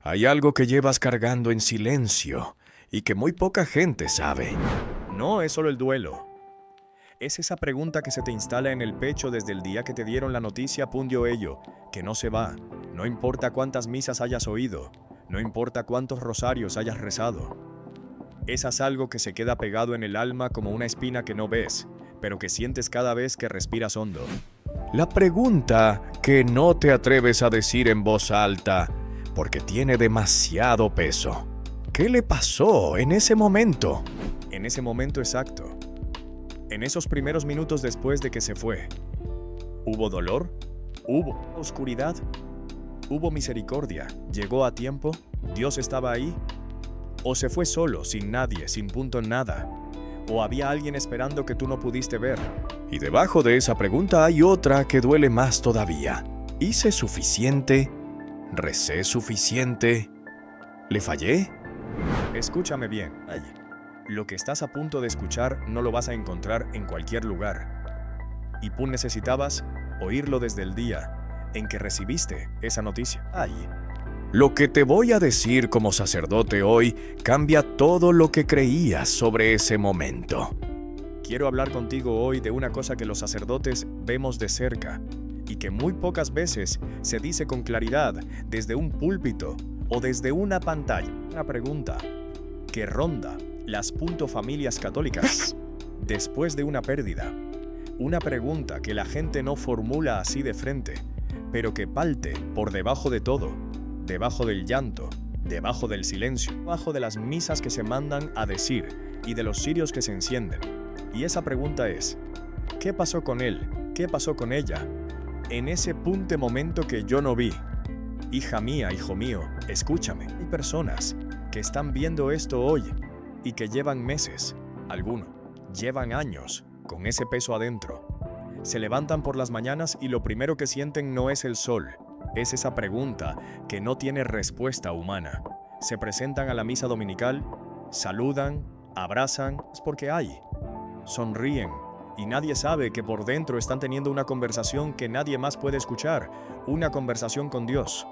Hay algo que llevas cargando en silencio y que muy poca gente sabe. No es solo el duelo. Es esa pregunta que se te instala en el pecho desde el día que te dieron la noticia pundio ello, que no se va. No importa cuántas misas hayas oído, no importa cuántos rosarios hayas rezado. Esas algo que se queda pegado en el alma como una espina que no ves, pero que sientes cada vez que respiras hondo. La pregunta que no te atreves a decir en voz alta porque tiene demasiado peso. ¿Qué le pasó en ese momento? En ese momento exacto. En esos primeros minutos después de que se fue. ¿Hubo dolor? ¿Hubo oscuridad? ¿Hubo misericordia? ¿Llegó a tiempo? ¿Dios estaba ahí? ¿O se fue solo, sin nadie, sin punto en nada? ¿O había alguien esperando que tú no pudiste ver? Y debajo de esa pregunta hay otra que duele más todavía. ¿Hice suficiente? ¿Recé suficiente? ¿Le fallé? Escúchame bien. Lo que estás a punto de escuchar no lo vas a encontrar en cualquier lugar. Y tú necesitabas oírlo desde el día en que recibiste esa noticia. Lo que te voy a decir como sacerdote hoy cambia todo lo que creías sobre ese momento. Quiero hablar contigo hoy de una cosa que los sacerdotes vemos de cerca y que muy pocas veces se dice con claridad desde un púlpito o desde una pantalla. Una pregunta que ronda las familias católicas después de una pérdida. Una pregunta que la gente no formula así de frente, pero que palte por debajo de todo, debajo del llanto, debajo del silencio, debajo de las misas que se mandan a decir y de los cirios que se encienden. Y esa pregunta es, ¿qué pasó con él? ¿Qué pasó con ella? En ese momento que yo no vi. Hija mía, hijo mío, escúchame. Hay personas que están viendo esto hoy y que llevan meses, algunos llevan años con ese peso adentro. Se levantan por las mañanas y lo primero que sienten no es el sol, es esa pregunta que no tiene respuesta humana. Se presentan a la misa dominical, saludan, abrazan, es porque hay. Sonríen y nadie sabe que por dentro están teniendo una conversación que nadie más puede escuchar, una conversación con Dios.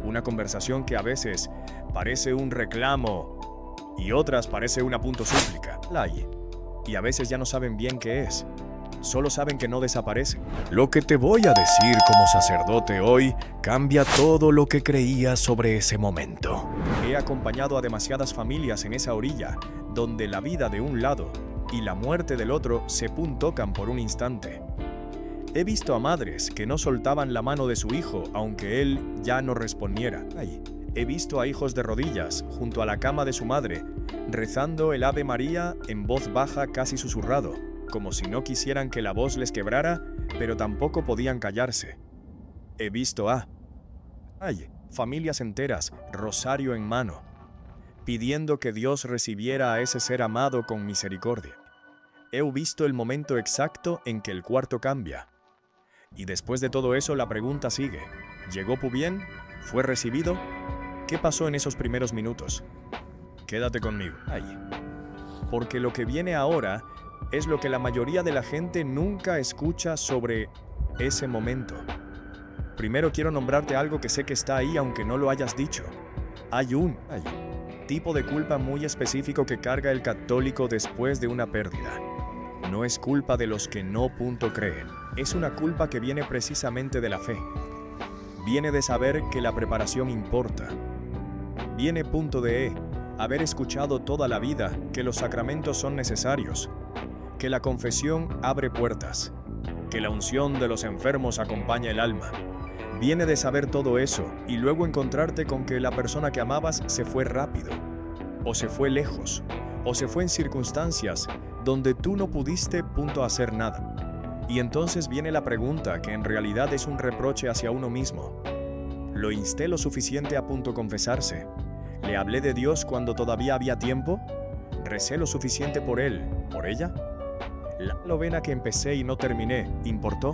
Una conversación que a veces parece un reclamo y otras parece una súplica. Y a veces ya no saben bien qué es. Solo saben que no desaparece. Lo que te voy a decir como sacerdote hoy cambia todo lo que creías sobre ese momento. He acompañado a demasiadas familias en esa orilla, donde la vida de un lado y la muerte del otro se tocan por un instante. He visto a madres que no soltaban la mano de su hijo aunque él ya no respondiera. He visto a hijos de rodillas junto a la cama de su madre, rezando el Ave María en voz baja casi susurrado, como si no quisieran que la voz les quebrara, pero tampoco podían callarse. He visto a familias enteras, rosario en mano, pidiendo que Dios recibiera a ese ser amado con misericordia. He visto el momento exacto en que el cuarto cambia. Y después de todo eso la pregunta sigue. ¿Llegó bien? ¿Fue recibido? ¿Qué pasó en esos primeros minutos? Quédate conmigo. Porque lo que viene ahora es lo que la mayoría de la gente nunca escucha sobre ese momento. Primero quiero nombrarte algo que sé que está ahí aunque no lo hayas dicho. Hay un tipo de culpa muy específico que carga el católico después de una pérdida. No es culpa de los que no creen. Es una culpa que viene precisamente de la fe. Viene de saber que la preparación importa. Viene de haber escuchado toda la vida que los sacramentos son necesarios, que la confesión abre puertas, que la unción de los enfermos acompaña el alma. Viene de saber todo eso y luego encontrarte con que la persona que amabas se fue rápido, o se fue lejos, o se fue en circunstancias donde tú no pudiste hacer nada. Y entonces viene la pregunta que en realidad es un reproche hacia uno mismo. ¿Lo insté lo suficiente a confesarse? ¿Le hablé de Dios cuando todavía había tiempo? ¿Recé lo suficiente por él, por ella? ¿La novena que empecé y no terminé, importó?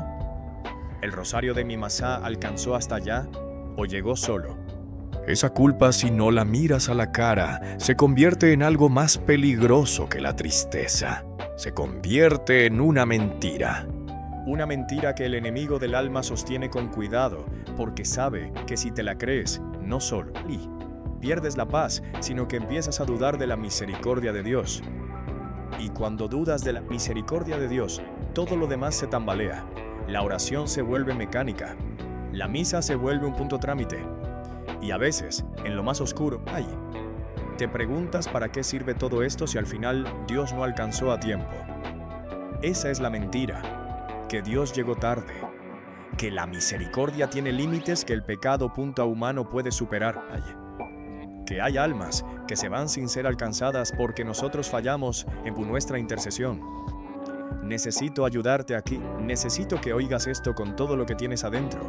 ¿El rosario de mi masá alcanzó hasta allá o llegó solo? Esa culpa, si no la miras a la cara, se convierte en algo más peligroso que la tristeza. Se convierte en una mentira. Una mentira que el enemigo del alma sostiene con cuidado, porque sabe que si te la crees, no solo y pierdes la paz, sino que empiezas a dudar de la misericordia de Dios. Y cuando dudas de la misericordia de Dios, todo lo demás se tambalea. La oración se vuelve mecánica. La misa se vuelve un punto trámite. Y a veces, en lo más oscuro, te preguntas para qué sirve todo esto si al final Dios no alcanzó a tiempo. Esa es la mentira, que Dios llegó tarde, que la misericordia tiene límites que el pecado punto humano puede superar. Que hay almas que se van sin ser alcanzadas porque nosotros fallamos en nuestra intercesión. Necesito ayudarte aquí, necesito que oigas esto con todo lo que tienes adentro.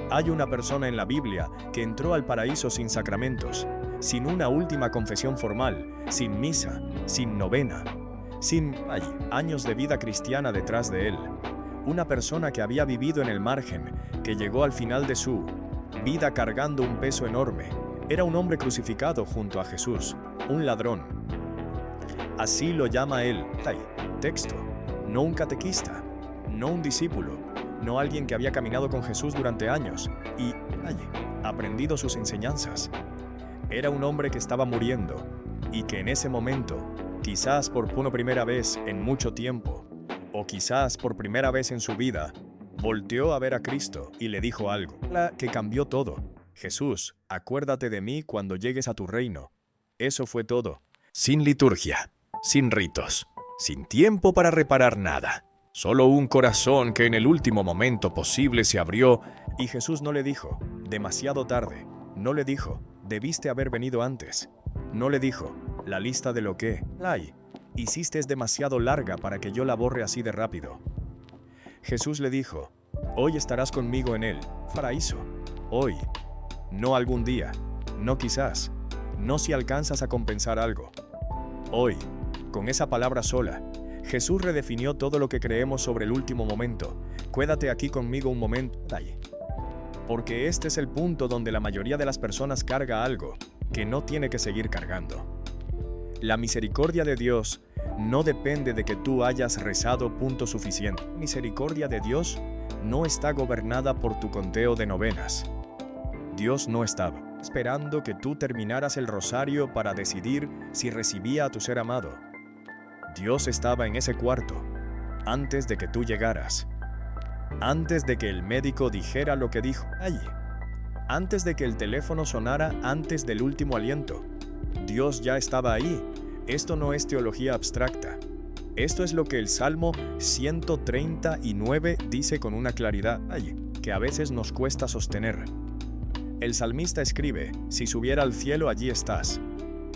Hay una persona en la Biblia que entró al paraíso sin sacramentos, sin una última confesión formal, sin misa, sin novena, sin años de vida cristiana detrás de él. Una persona que había vivido en el margen, que llegó al final de su vida cargando un peso enorme. Era un hombre crucificado junto a Jesús, un ladrón. Así lo llama él, texto, no un catequista, no un discípulo, no alguien que había caminado con Jesús durante años y aprendido sus enseñanzas. Era un hombre que estaba muriendo y que en ese momento, quizás por primera vez en mucho tiempo, o quizás por primera vez en su vida, volteó a ver a Cristo y le dijo algo que cambió todo. Jesús, acuérdate de mí cuando llegues a tu reino. Eso fue todo. Sin liturgia, sin ritos, sin tiempo para reparar nada. Solo un corazón que en el último momento posible se abrió. Y Jesús no le dijo, demasiado tarde. No le dijo, debiste haber venido antes. No le dijo, la lista de lo que hiciste es demasiado larga para que yo la borre así de rápido. Jesús le dijo, hoy estarás conmigo en el paraíso. Hoy. No algún día, no quizás, no si alcanzas a compensar algo. Hoy, con esa palabra sola, Jesús redefinió todo lo que creemos sobre el último momento. Quédate aquí conmigo un momento. Porque este es el punto donde la mayoría de las personas carga algo que no tiene que seguir cargando. La misericordia de Dios no depende de que tú hayas rezado punto suficiente. La misericordia de Dios no está gobernada por tu conteo de novenas. Dios no estaba esperando que tú terminaras el rosario para decidir si recibía a tu ser amado. Dios estaba en ese cuarto, antes de que tú llegaras. Antes de que el médico dijera lo que dijo. Antes de que el teléfono sonara, antes del último aliento. Dios ya estaba ahí. Esto no es teología abstracta. Esto es lo que el Salmo 139 dice con una claridad que a veces nos cuesta sostener. El salmista escribe, si subiera al cielo, allí estás.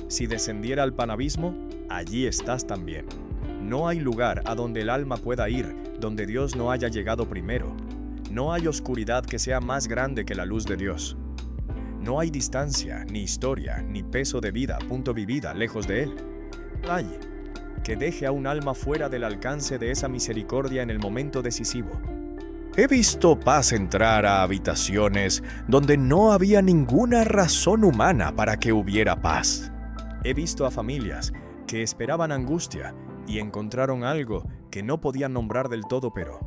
Si descendiera al panabismo, allí estás también. No hay lugar a donde el alma pueda ir, donde Dios no haya llegado primero. No hay oscuridad que sea más grande que la luz de Dios. No hay distancia, ni historia, ni peso de vida, punto vivida, lejos de Él. Que deje a un alma fuera del alcance de esa misericordia en el momento decisivo. He visto paz entrar a habitaciones donde no había ninguna razón humana para que hubiera paz. He visto a familias que esperaban angustia y encontraron algo que no podían nombrar del todo, pero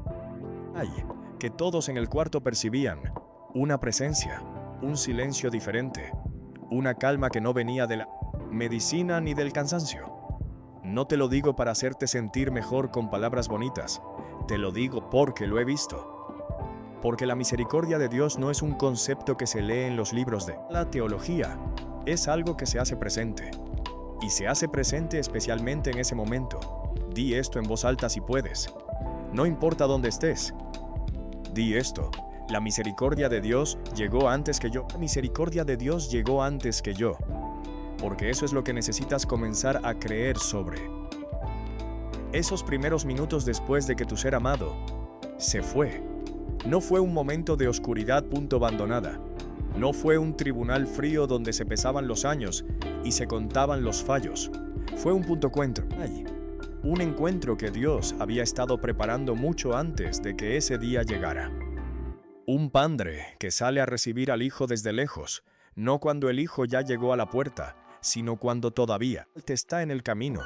que todos en el cuarto percibían una presencia, un silencio diferente, una calma que no venía de la medicina ni del cansancio. No te lo digo para hacerte sentir mejor con palabras bonitas, te lo digo porque lo he visto. Porque la misericordia de Dios no es un concepto que se lee en los libros de la teología, es algo que se hace presente. Y se hace presente especialmente en ese momento. Di esto en voz alta si puedes. No importa dónde estés. Di esto. La misericordia de Dios llegó antes que yo. La misericordia de Dios llegó antes que yo. Porque eso es lo que necesitas comenzar a creer sobre. Esos primeros minutos después de que tu ser amado se fue. No fue un momento de oscuridad abandonada. No fue un tribunal frío donde se pesaban los años y se contaban los fallos. Fue un punto encuentro. Un encuentro que Dios había estado preparando mucho antes de que ese día llegara. Un padre que sale a recibir al hijo desde lejos, no cuando el hijo ya llegó a la puerta, sino cuando todavía te está en el camino.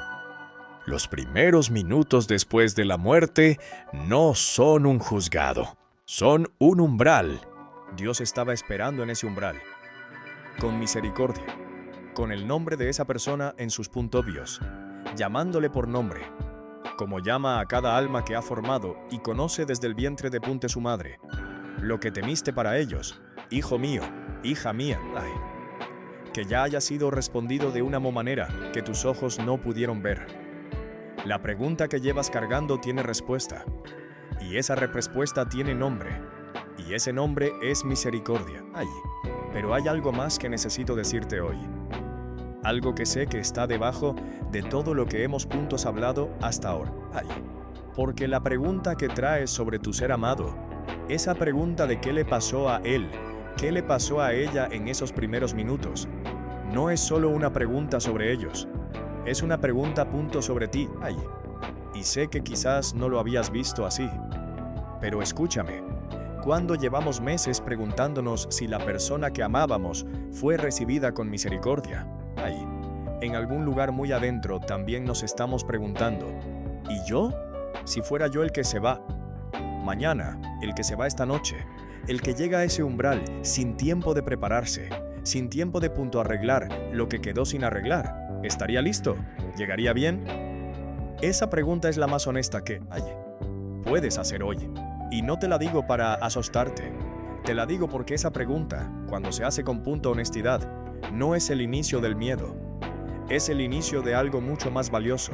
Los primeros minutos después de la muerte no son un juzgado, son un umbral. Dios estaba esperando en ese umbral. con misericordia, con el nombre de esa persona en sus puntos obvios, llamándole por nombre, como llama a cada alma que ha formado y conoce desde el vientre de punte su madre. Lo que temiste para ellos, hijo mío, hija mía, ay, que ya haya sido respondido de una manera que tus ojos no pudieron ver. La pregunta que llevas cargando tiene respuesta, y esa respuesta tiene nombre, y ese nombre es misericordia. Ay, pero hay algo más que necesito decirte hoy. Algo que sé que está debajo de todo lo que hemos juntos hablado hasta ahora. Ay, porque la pregunta que traes sobre tu ser amado, esa pregunta de qué le pasó a él, qué le pasó a ella en esos primeros minutos, no es solo una pregunta sobre ellos, es una pregunta punto sobre ti. Ay, y sé que quizás no lo habías visto así, pero escúchame. Cuando llevamos meses preguntándonos si la persona que amábamos fue recibida con misericordia, ay, en algún lugar muy adentro también nos estamos preguntando, ¿y yo? Si fuera yo el que se va mañana, el que se va esta noche, el que llega a ese umbral sin tiempo de prepararse, sin tiempo de punto arreglar lo que quedó sin arreglar, ¿estaría listo? ¿Llegaría bien? Esa pregunta es la más honesta que, ay, puedes hacer hoy. Y no te la digo para asustarte, te la digo porque esa pregunta, cuando se hace con punto honestidad, no es el inicio del miedo, es el inicio de algo mucho más valioso,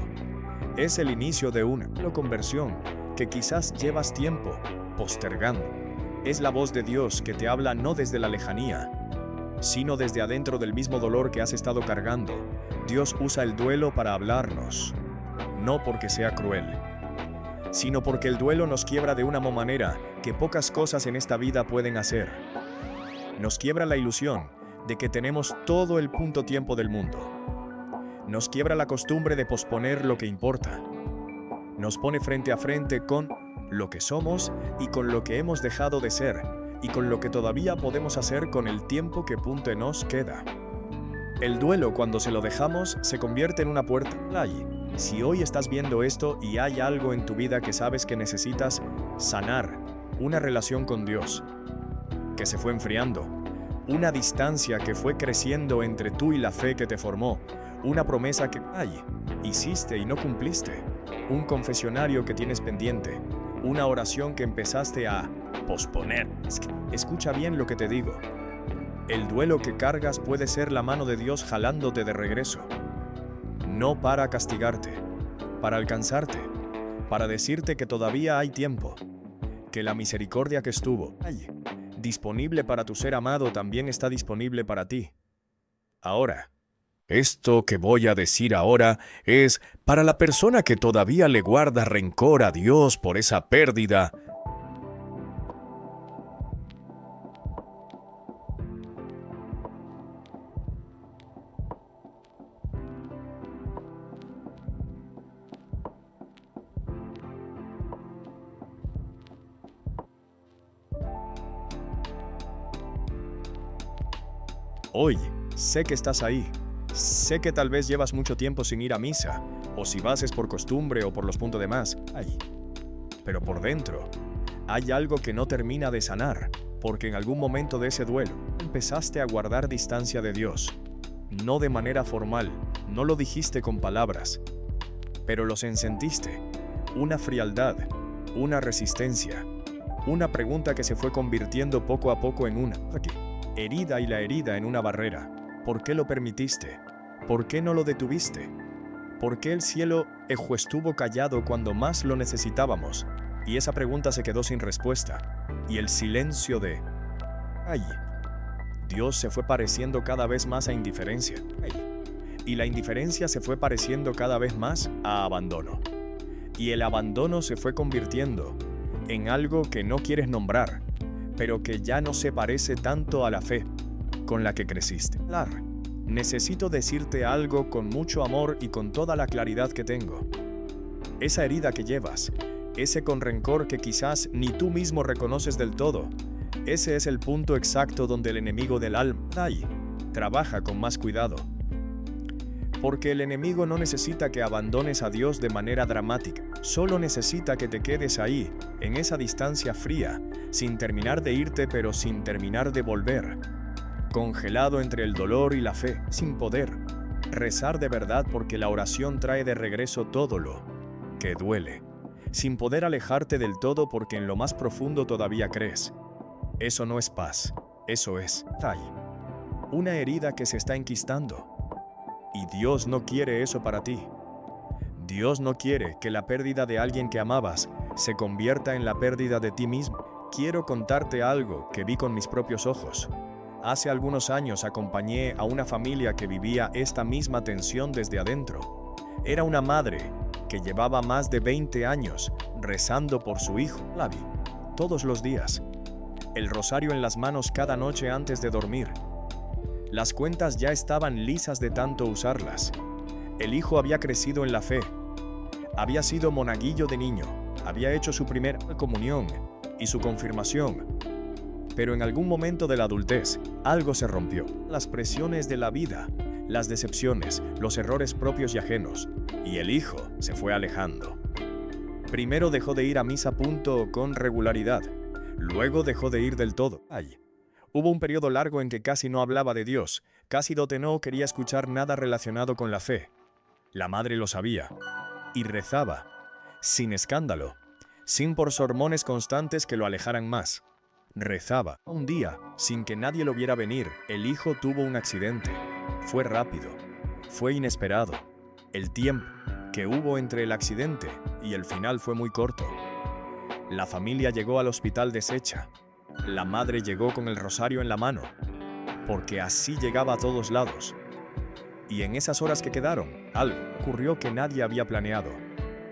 es el inicio de una conversión que quizás llevas tiempo postergando. Es la voz de Dios que te habla no desde la lejanía, sino desde adentro del mismo dolor que has estado cargando. Dios usa el duelo para hablarnos, no porque sea cruel, sino porque el duelo nos quiebra de una manera que pocas cosas en esta vida pueden hacer. Nos quiebra la ilusión de que tenemos todo el punto tiempo del mundo. Nos quiebra la costumbre de posponer lo que importa. Nos pone frente a frente con lo que somos y con lo que hemos dejado de ser y con lo que todavía podemos hacer con el tiempo que punto nos queda. El duelo, cuando se lo dejamos, se convierte en una puerta. Ay, si hoy estás viendo esto y hay algo en tu vida que sabes que necesitas sanar, una relación con Dios que se fue enfriando, una distancia que fue creciendo entre tú y la fe que te formó, una promesa que, ay, hiciste y no cumpliste, un confesionario que tienes pendiente, una oración que empezaste a posponer. Escucha bien lo que te digo. El duelo que cargas puede ser la mano de Dios jalándote de regreso. No para castigarte, para alcanzarte, para decirte que todavía hay tiempo, que la misericordia que estuvo disponible para tu ser amado también está disponible para ti. Ahora. Esto que voy a decir ahora es para la persona que todavía le guarda rencor a Dios por esa pérdida. Hoy, sé que estás ahí. Sé que tal vez llevas mucho tiempo sin ir a misa, o si vas es por costumbre o por los puntos de más. Ay. Pero por dentro, hay algo que no termina de sanar, porque en algún momento de ese duelo, empezaste a guardar distancia de Dios. No de manera formal, no lo dijiste con palabras, pero lo sentiste. Una frialdad, una resistencia, una pregunta que se fue convirtiendo poco a poco en una herida y la herida en una barrera. ¿Por qué lo permitiste? ¿Por qué no lo detuviste? ¿Por qué el cielo estuvo callado cuando más lo necesitábamos? Y esa pregunta se quedó sin respuesta. Y el silencio de ¡ay! Dios se fue pareciendo cada vez más a indiferencia. ¡Ay! Y la indiferencia se fue pareciendo cada vez más a abandono. Y el abandono se fue convirtiendo en algo que no quieres nombrar, pero que ya no se parece tanto a la fe con la que creciste. Necesito decirte algo con mucho amor y con toda la claridad que tengo. Esa herida que llevas, ese con rencor que quizás ni tú mismo reconoces del todo, ese es el punto exacto donde el enemigo del alma trabaja con más cuidado. Porque el enemigo no necesita que abandones a Dios de manera dramática, solo necesita que te quedes ahí, en esa distancia fría, sin terminar de irte pero sin terminar de volver. congelado entre el dolor y la fe, sin poder rezar de verdad porque la oración trae de regreso todo lo que duele, sin poder alejarte del todo porque en lo más profundo todavía crees. Eso no es paz, eso es una herida que se está enquistando. Y Dios no quiere eso para ti. Dios no quiere que la pérdida de alguien que amabas se convierta en la pérdida de ti mismo. Quiero contarte algo que vi con mis propios ojos. Hace algunos años acompañé a una familia que vivía esta misma tensión desde adentro. Era una madre que llevaba más de 20 años rezando por su hijo, Lavi, todos los días. El rosario en las manos cada noche antes de dormir. Las cuentas ya estaban lisas de tanto usarlas. El hijo había crecido en la fe. Había sido monaguillo de niño. Había hecho su primera comunión y su confirmación. Pero en algún momento de la adultez, algo se rompió. Las presiones de la vida, las decepciones, los errores propios y ajenos. Y el hijo se fue alejando. Primero dejó de ir a misa con regularidad. Luego dejó de ir del todo. Hubo un periodo largo en que casi no hablaba de Dios. Casi no quería escuchar nada relacionado con la fe. La madre lo sabía. Y rezaba, sin escándalo, sin por sermones constantes que lo alejaran más. Rezaba. Un día, sin que nadie lo viera venir, el hijo tuvo un accidente. Fue rápido, fue inesperado. El tiempo que hubo entre el accidente y el final fue muy corto. La familia llegó al hospital deshecha. La madre llegó con el rosario en la mano, porque así llegaba a todos lados. Y en esas horas que quedaron, algo ocurrió que nadie había planeado.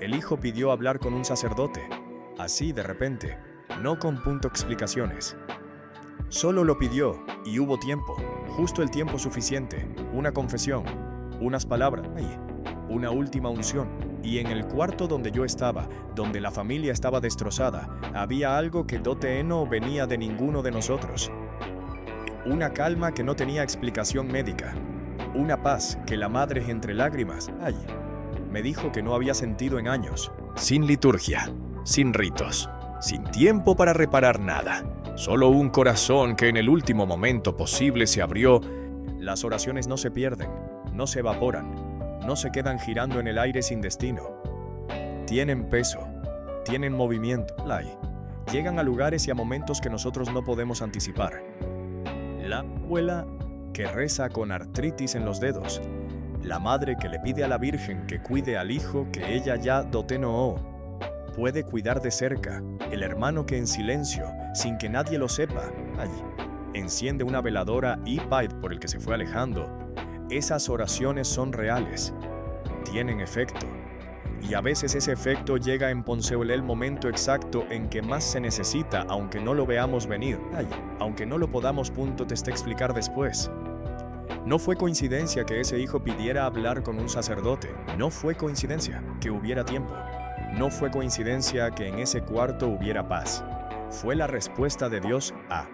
El hijo pidió hablar con un sacerdote, así de repente, no con explicaciones. Solo lo pidió y hubo tiempo, justo el tiempo suficiente, una confesión, unas palabras, una última unción. Y en el cuarto donde yo estaba, donde la familia estaba destrozada, había algo que no venía de ninguno de nosotros. Una calma que no tenía explicación médica. Una paz que la madre entre lágrimas, me dijo que no había sentido en años. Sin liturgia, sin ritos, sin tiempo para reparar nada. Solo un corazón que en el último momento posible se abrió. Las oraciones no se pierden, no se evaporan. No se quedan girando en el aire sin destino. Tienen peso, tienen movimiento. Llegan a lugares y a momentos que nosotros no podemos anticipar. La abuela que reza con artritis en los dedos. La madre que le pide a la Virgen que cuide al hijo que ella ya no puede cuidar de cerca. El hermano que en silencio, sin que nadie lo sepa, enciende una veladora y por el que se fue alejando. Esas oraciones son reales, tienen efecto, y a veces ese efecto llega en el momento exacto en que más se necesita, aunque no lo veamos venir, aunque no lo podamos explicar después. No fue coincidencia que ese hijo pidiera hablar con un sacerdote, no fue coincidencia que hubiera tiempo, no fue coincidencia que en ese cuarto hubiera paz. Fue la respuesta de Dios a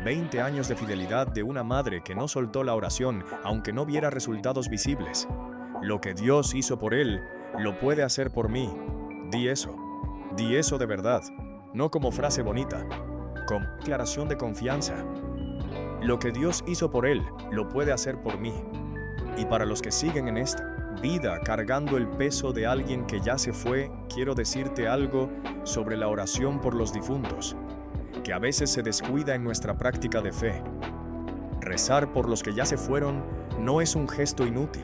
20 años de fidelidad de una madre que no soltó la oración aunque no viera resultados visibles. Lo que Dios hizo por él, lo puede hacer por mí. Di eso de verdad, no como frase bonita, como declaración de confianza. Lo que Dios hizo por él, lo puede hacer por mí. Y para los que siguen en esta vida cargando el peso de alguien que ya se fue, quiero decirte algo sobre la oración por los difuntos, que a veces se descuida en nuestra práctica de fe. Rezar por los que ya se fueron no es un gesto inútil.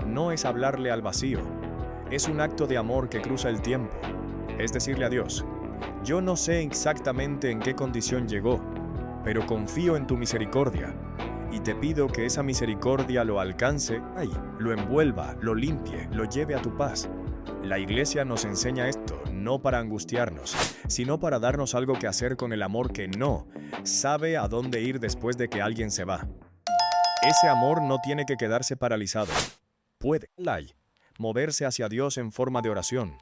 No es hablarle al vacío. Es un acto de amor que cruza el tiempo. Es decirle a Dios, yo no sé exactamente en qué condición llegó, pero confío en tu misericordia. Y te pido que esa misericordia lo alcance, lo envuelva, lo limpie, lo lleve a tu paz. La Iglesia nos enseña esto, no para angustiarnos, sino para darnos algo que hacer con el amor que no sabe a dónde ir después de que alguien se va. Ese amor no tiene que quedarse paralizado. Puede moverse hacia Dios en forma de oración.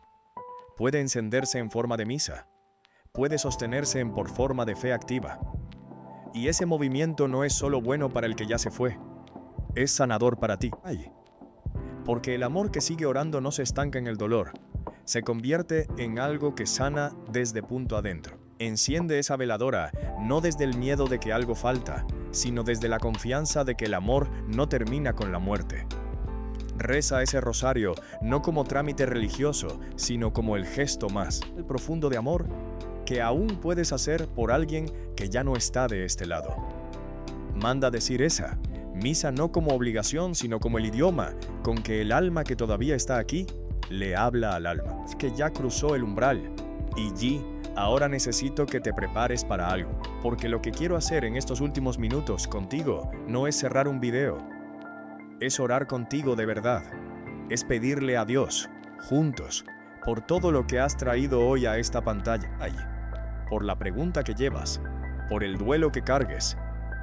Puede encenderse en forma de misa. Puede sostenerse por forma de fe activa. Y ese movimiento no es solo bueno para el que ya se fue, es sanador para ti. Porque el amor que sigue orando no se estanca en el dolor, se convierte en algo que sana desde punto adentro. Enciende esa veladora, no desde el miedo de que algo falta, sino desde la confianza de que el amor no termina con la muerte. Reza ese rosario no como trámite religioso, sino como el gesto más profundo de amor que aún puedes hacer por alguien que ya no está de este lado. Manda decir esa misa no como obligación, sino como el idioma con que el alma que todavía está aquí le habla al alma, que ya cruzó el umbral. Y G, ahora necesito que te prepares para algo, porque lo que quiero hacer en estos últimos minutos contigo no es cerrar un video, es orar contigo de verdad, es pedirle a Dios, juntos, por todo lo que has traído hoy a esta pantalla, por la pregunta que llevas, por el duelo que cargues,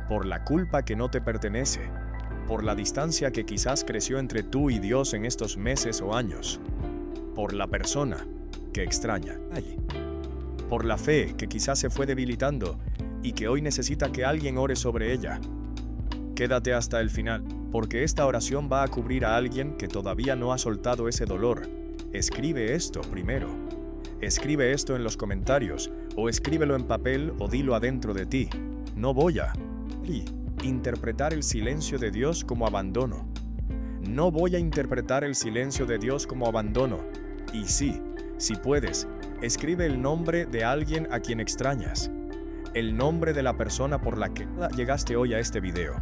por la culpa que no te pertenece, por la distancia que quizás creció entre tú y Dios en estos meses o años, por la persona que extraña, por la fe que quizás se fue debilitando y que hoy necesita que alguien ore sobre ella. Quédate hasta el final, porque esta oración va a cubrir a alguien que todavía no ha soltado ese dolor. Escribe esto primero. Escribe esto en los comentarios, o escríbelo en papel o dilo adentro de ti. No voy a interpretar el silencio de Dios como abandono. No voy a interpretar el silencio de Dios como abandono. Y sí, si puedes, escribe el nombre de alguien a quien extrañas. El nombre de la persona por la que llegaste hoy a este video.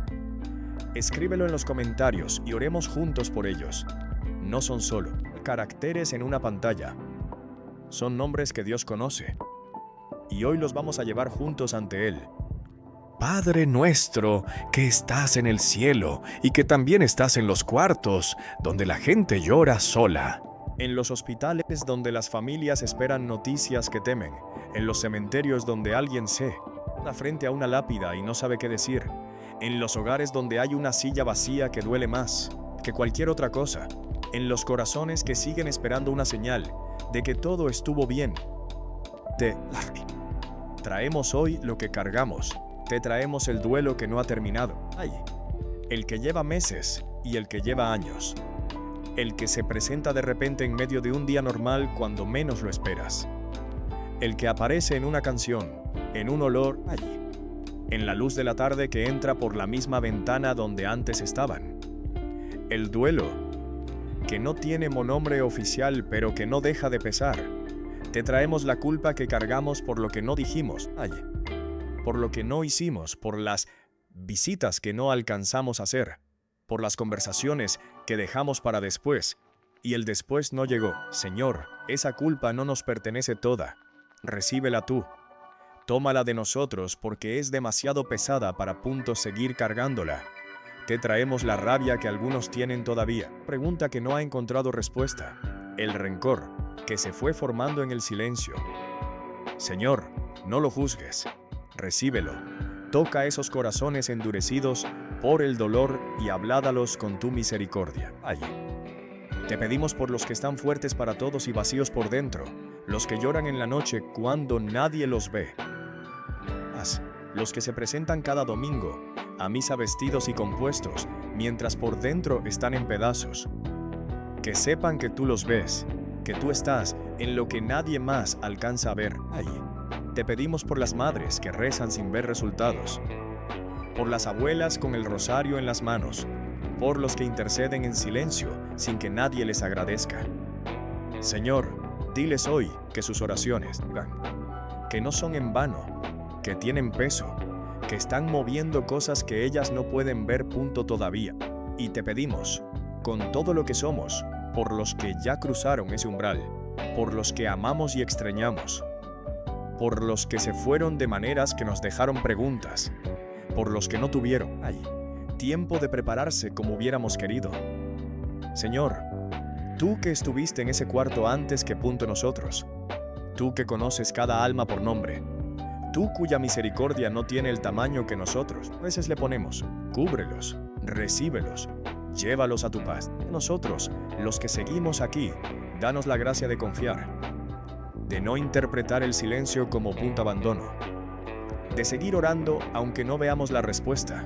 Escríbelo en los comentarios y oremos juntos por ellos. No son solo caracteres en una pantalla. Son nombres que Dios conoce. Y hoy los vamos a llevar juntos ante Él. Padre nuestro que estás en el cielo y que también estás en los cuartos donde la gente llora sola. En los hospitales donde las familias esperan noticias que temen. En los cementerios donde alguien se da frente a una lápida y no sabe qué decir. En los hogares donde hay una silla vacía que duele más que cualquier otra cosa. En los corazones que siguen esperando una señal de que todo estuvo bien. Te traemos hoy lo que cargamos. Te traemos el duelo que no ha terminado. El que lleva meses y el que lleva años. El que se presenta de repente en medio de un día normal cuando menos lo esperas. El que aparece en una canción, en un olor, en la luz de la tarde que entra por la misma ventana donde antes estaban. El duelo, que no tiene monombre oficial pero que no deja de pesar. Te traemos la culpa que cargamos por lo que no dijimos, por lo que no hicimos, por las visitas que no alcanzamos a hacer, por las conversaciones que dejamos para después, y el después no llegó. Señor, esa culpa no nos pertenece toda. Recíbela tú. Tómala de nosotros porque es demasiado pesada para seguir cargándola. Te traemos la rabia que algunos tienen todavía. Pregunta que no ha encontrado respuesta. El rencor que se fue formando en el silencio. Señor, no lo juzgues. Recíbelo. Toca esos corazones endurecidos por el dolor y habládalos con tu misericordia. Te pedimos por los que están fuertes para todos y vacíos por dentro, los que lloran en la noche cuando nadie los ve. Los que se presentan cada domingo a misa vestidos y compuestos, mientras por dentro están en pedazos. Que sepan que tú los ves, que tú estás en lo que nadie más alcanza a ver. Te pedimos por las madres que rezan sin ver resultados, por las abuelas con el rosario en las manos, por los que interceden en silencio sin que nadie les agradezca. Señor, diles hoy que sus oraciones, que no son en vano, que tienen peso, que están moviendo cosas que ellas no pueden ver todavía. Y te pedimos, con todo lo que somos, por los que ya cruzaron ese umbral, por los que amamos y extrañamos, por los que se fueron de maneras que nos dejaron preguntas, por los que no tuvieron tiempo de prepararse como hubiéramos querido. Señor, tú que estuviste en ese cuarto antes que nosotros, tú que conoces cada alma por nombre, tú cuya misericordia no tiene el tamaño que nosotros a veces le ponemos, cúbrelos, recíbelos, llévalos a tu paz. Nosotros, los que seguimos aquí, danos la gracia de confiar, de no interpretar el silencio como abandono, de seguir orando aunque no veamos la respuesta,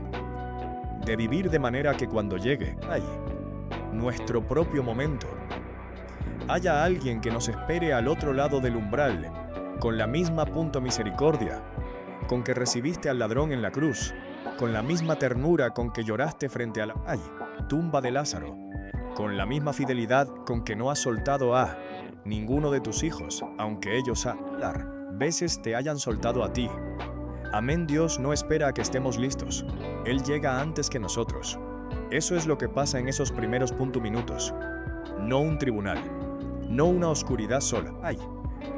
de vivir de manera que cuando llegue nuestro propio momento, haya alguien que nos espere al otro lado del umbral, con la misma misericordia con que recibiste al ladrón en la cruz, con la misma ternura con que lloraste frente a la tumba de Lázaro, con la misma fidelidad con que no has soltado a ninguno de tus hijos, aunque ellos veces te hayan soltado a ti. Amén. Dios no espera a que estemos listos. Él llega antes que nosotros. Eso es lo que pasa en esos primeros minutos. No un tribunal, no una oscuridad sola. Hay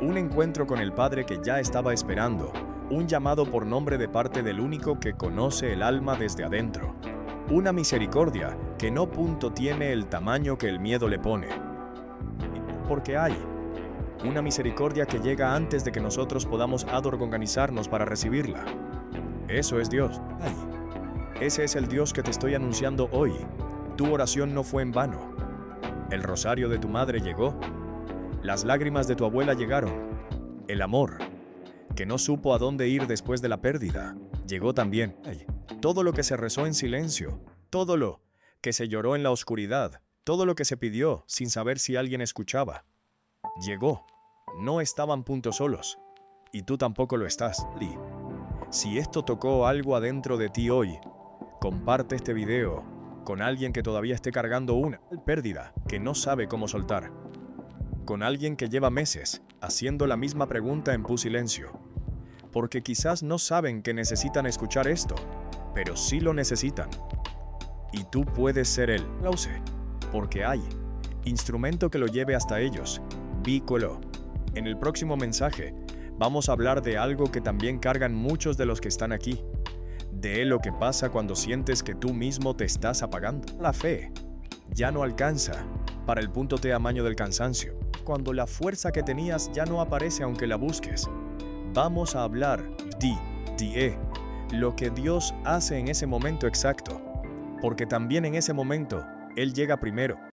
un encuentro con el Padre que ya estaba esperando, un llamado por nombre de parte del único que conoce el alma desde adentro. Una misericordia que no tiene el tamaño que el miedo le pone. Porque hay una misericordia que llega antes de que nosotros podamos organizarnos para recibirla. Eso es Dios. Ese es el Dios que te estoy anunciando hoy. Tu oración no fue en vano. El rosario de tu madre llegó. Las lágrimas de tu abuela llegaron. El amor, que no supo a dónde ir después de la pérdida, llegó también. Todo lo que se rezó en silencio, todo lo que se lloró en la oscuridad, todo lo que se pidió sin saber si alguien escuchaba, llegó. No estaban solos. Y tú tampoco lo estás. Si esto tocó algo adentro de ti hoy, comparte este video con alguien que todavía esté cargando una pérdida que no sabe cómo soltar. Con alguien que lleva meses haciendo la misma pregunta en silencio. Porque quizás no saben que necesitan escuchar esto, pero sí lo necesitan. Y tú puedes ser el porque hay instrumento que lo lleve hasta ellos. Vícolo. En el próximo mensaje vamos a hablar de algo que también cargan muchos de los que están aquí. De lo que pasa cuando sientes que tú mismo te estás apagando. La fe ya no alcanza para el tamaño del cansancio. Cuando la fuerza que tenías ya no aparece aunque la busques. Vamos a hablar de lo que Dios hace en ese momento exacto. Porque también en ese momento, Él llega primero.